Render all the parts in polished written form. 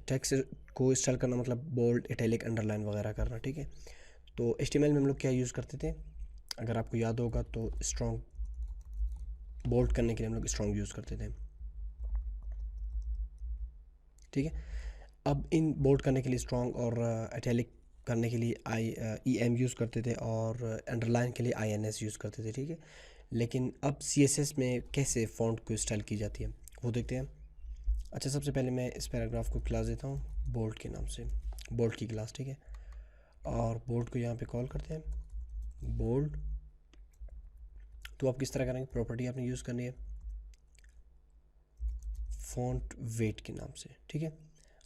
Text को style करना मतलब बोल्ड, इटैलिक, अंडरलाइन वगैरह करना, ठीक है। तो HTML में हम लोग क्या यूज़ करते थे, अगर आपको याद होगा तो स्ट्रॉन्ग बोल्ड करने के लिए हम लोग स्ट्रॉन्ग यूज़ करते थे, ठीक है। अब इन बोल्ड करने के लिए स्ट्रॉन्ग और इटैलिक करने के लिए EM यूज़ करते थे और अंडरलाइन के लिए INS यूज़ करते थे, ठीक है। लेकिन अब CSS में कैसे फ़ॉन्ट को स्टाइल की जाती है वो देखते हैं। अच्छा, सबसे पहले मैं इस पैराग्राफ को क्लास देता हूँ बोल्ड के नाम से, बोल्ड की क्लास, ठीक है। और बोल्ड को यहाँ पे कॉल करते हैं बोल्ड। तो आप किस तरह करेंगे, प्रॉपर्टी आपने यूज़ करनी है फ़ॉन्ट वेट के नाम से, ठीक है।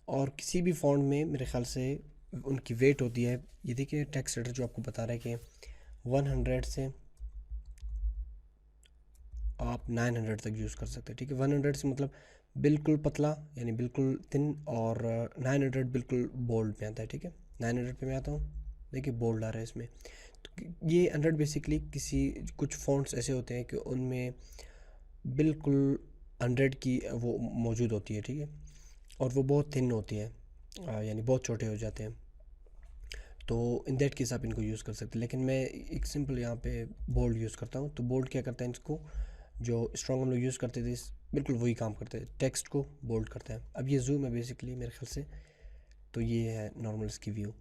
और किसी भी फ़ॉन्ट में मेरे ख्याल से उनकी वेट होती है, ये देखिए टेक्स्ट एडिटर जो आपको बता रहा है कि 100 से आप 900 तक यूज़ कर सकते हैं, ठीक है। 100 से मतलब बिल्कुल पतला यानी बिल्कुल थिन, और 900 बिल्कुल बोल्ड में आता है, ठीक है। 900 पे मैं आता हूँ, देखिए बोल्ड आ रहा है इसमें। तो ये 100 बेसिकली कुछ फ़ॉन्ट्स ऐसे होते हैं कि उनमें बिल्कुल 100 की वो मौजूद होती है, ठीक है। और वो बहुत थिन होती है, यानी बहुत छोटे हो जाते हैं। तो इन दैट केस आप इनको यूज़ कर सकते हैं, लेकिन मैं एक सिंपल यहाँ पे बोल्ड यूज़ करता हूँ। तो बोल्ड क्या करता है, इसको जो स्ट्रॉन्ग हम लोग यूज़ करते थे बिल्कुल वही काम करते हैं, टेक्स्ट को बोल्ड करते हैं। अब ये जूम है बेसिकली मेरे ख्याल से, तो ये है नॉर्मल इसकी व्यू,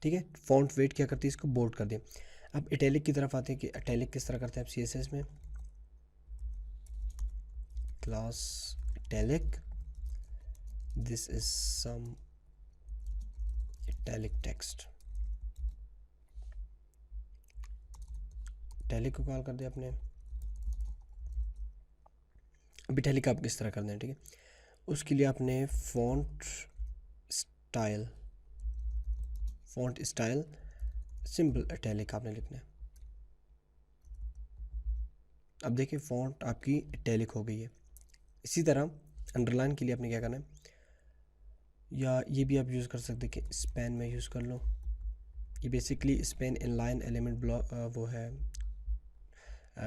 ठीक है। फॉन्ट वेट क्या करती है, इसको बोल्ड कर दें। अब इटैलिक की तरफ आते हैं कि इटैलिक किस तरह करते हैं आप CSS में, class italic, this is some italic text, italic को कॉल कर दिया आपने। अब इटैलिक आप किस तरह कर दें, ठीक है। उसके लिए आपने फ़ॉन्ट स्टाइल सिंपल इटैलिक आपने लिखना है। अब देखिए फ़ॉन्ट आपकी इटैलिक हो गई है। इसी तरह अंडरलाइन के लिए आपने क्या करना है, या ये भी आप यूज़ कर सकते हैं कि स्पैन में यूज़ कर लो। ये basically span inline element block वो है,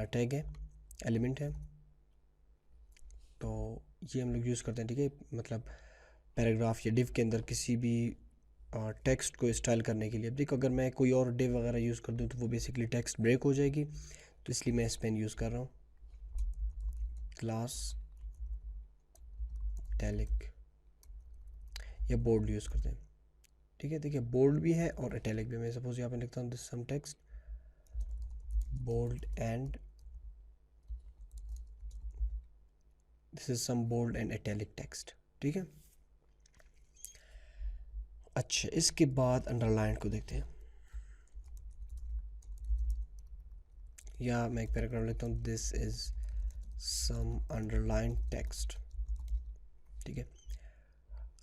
टैग है, एलिमेंट है। तो ये हम लोग यूज़ करते हैं, ठीक है। मतलब पैराग्राफ या डिव के अंदर किसी भी टेक्स्ट को स्टाइल करने के लिए। अब देखो अगर मैं कोई और डिव वगैरह यूज़ कर दूँ तो वो बेसिकली टेक्स्ट ब्रेक हो जाएगी, तो इसलिए मैं स्पैन यूज़ कर रहा हूँ, क्लास इटैलिक या बोल्ड यूज़ करते हैं, ठीक है। देखिए बोल्ड भी है और इटैलिक भी। मैं सपोज यहाँ पे लिखता हूँ this some text bold and this is some bold and italic text, ठीक है। अच्छा, इसके बाद अंडरलाइन को देखते हैं, या मैं एक पैराग्राफ लिखता हूँ this is some underline text, ठीक है।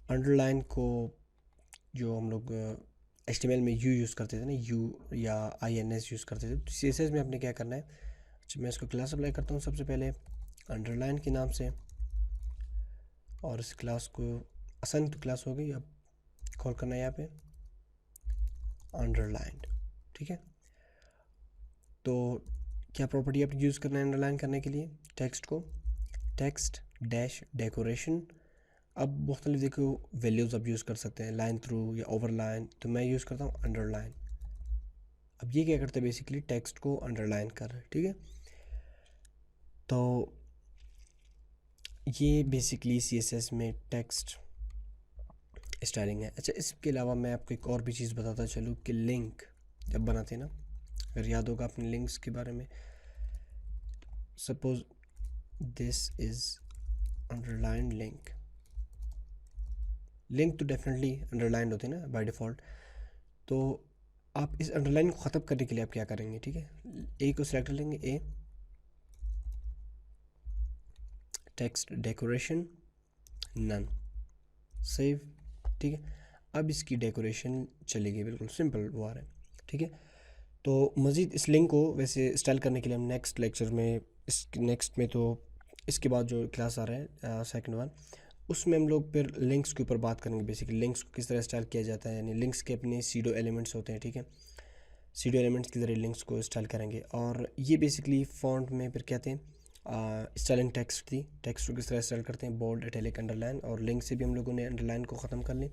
अंडरलाइन को जो हम लोग HTML में यूज़ करते थे ना, या INS यूज़ करते थे, तो CSS में आपने क्या करना है। अच्छा, मैं इसको क्लास अप्लाई करता हूँ सबसे पहले अंडरलाइन के नाम से, और इस क्लास को आसान तो क्लास हो गई, अब कॉल करना है यहाँ पे अंडरलाइन, ठीक है। तो क्या प्रॉपर्टी आप यूज़ करना है अंडरलाइन करने के लिए, टेक्स्ट को टेक्स्ट डैश डेकोरेशन। अब मुख्तलिफ देखो वैल्यूज़ आप यूज़ कर सकते हैं, लाइन थ्रू या ओवर लाइन, तो मैं यूज़ करता हूँ अंडरलाइन। अब ये क्या करते हैं, बेसिकली टेक्स्ट को अंडरलाइन कर रहे हैं, ठीक है। तो ये बेसिकली CSS में टेक्स्ट स्टाइलिंग है। अच्छा, इसके अलावा मैं आपको एक और भी चीज़ बताता चलूँ कि लिंक जब बनाते हैं ना, अगर याद होगा अपने लिंक्स के बारे में, suppose this is underline link, link तो डेफिनेटली अंडरलाइन होते हैं ना बाय डिफ़ॉल्ट। तो आप इस अंडरलाइन को ख़त्म करने के लिए आप क्या करेंगे, ठीक है। ए को सिलेक्ट कर लेंगे, a text decoration none, save, ठीक है। अब इसकी डेकोरेशन चलेगी, बिल्कुल सिंपल वो आ रहा है, ठीक है। तो मज़ीद इस लिंक को वैसे स्टाइल करने के लिए हम नेक्स्ट लेक्चर में, इस नेक्स्ट में तो इसके बाद जो क्लास आ रहा है सेकंड वन, उसमें हम लोग फिर लिंक्स के ऊपर बात करेंगे, बेसिकली लिंक्स को किस तरह स्टाइल किया जाता है। यानी लिंक्स के अपने सीडो एलिमेंट्स होते हैं, ठीक है। सीडो एलिमेंट्स के ज़रिए लिंक्स को स्टाइल करेंगे, और ये बेसिकली फ़ॉन्ट में फिर कहते हैं स्टाइलिंग टेक्स्ट थी, टेक्स्ट को किस तरह स्टाइल करते हैं, बोल्ड, इटैलिक, अंडरलाइन, और लिंक से भी हम लोगों ने अंडरलाइन को ख़त्म कर ली।